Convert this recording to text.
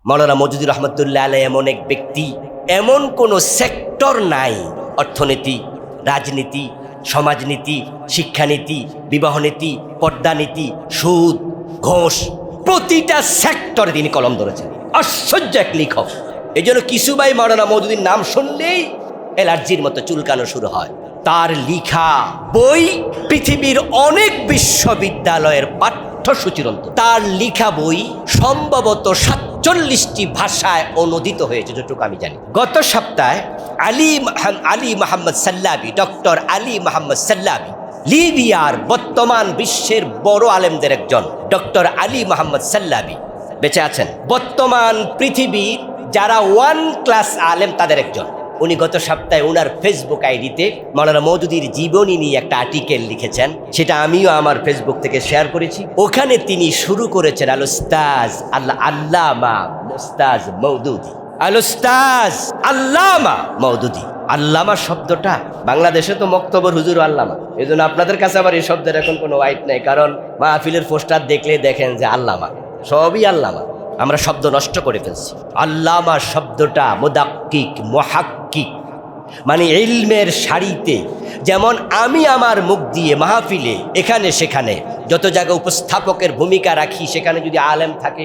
মাওলানা মওদুদী রহমতুল্লাহ আলাইহি এমন এক ব্যক্তি, এমন কোনো সেক্টর নাই, অর্থনীতি, রাজনীতি, সমাজনীতি, শিক্ষানীতি, বিবাহনীতি, পর্দানীতি, সুদ, ঘোষ, প্রতিটা সেক্টরে তিনি কলম ধরেছেন। আশ্চর্য এক লেখক। এই জন্য কিছু ভাই মাওলানা মওদুদীর নাম শুনলেই অ্যালার্জির মতো চুলকানো শুরু হয়। তার লিখা বই পৃথিবীর অনেক বিশ্ববিদ্যালয়ের পাঠ্যসূচির অন্তর্গত। তার লিখা বই সম্ভবত ৪৭টি ভাষায় অনুদিত হয়েছে, যতটুকু আমি জানি। গত সপ্তাহে আলী মোহাম্মদ সাল্লাবি, ডক্টর আলী মোহাম্মদ সাল্লাবি, লিবিয়ার বর্তমান বিশ্বের বড় আলেমদের একজন, ডক্টর আলী মোহাম্মদ সাল্লাবি বেঁচে আছেন। বর্তমান পৃথিবীর যারা ওয়ান ক্লাস আলেম তাদের একজন। উনি গত সপ্তাহে ওনার ফেসবুক আইডিতে মাওলানা মওদুদীর জীবনী নিয়ে একটা আর্টিকেল লিখেছেন, সেটা আমিও আমার ফেসবুক থেকে শেয়ার করেছি। ওখানে তিনি শুরু করেছেন আল উস্তাজ আল্লামা উস্তাজ মওদুদী, আল উস্তাজ আল্লামা মওদুদী। আল্লামা শব্দটা বাংলাদেশে তো মক্তবর হুজুর আল্লামা, এই জন্য আপনাদের কাছে আবার এই শব্দের এখন কোনো ওয়াইট নেই, কারণ মাহফিলের পোস্টার দেখলে দেখেন যে আল্লামা, সবই আল্লামা। আমরা শব্দ নষ্ট করে ফেলছি। আল্লামা শব্দটা মুদাক্কিক, মুহাক্কিক, মানে ইলমের সারিতে। যেমন আমি আমার মুখ দিয়ে মাহফিলে এখানে সেখানে যত জায়গায় উপস্থাপকের ভূমিকা রাখি, সেখানে যদি আলেম থাকে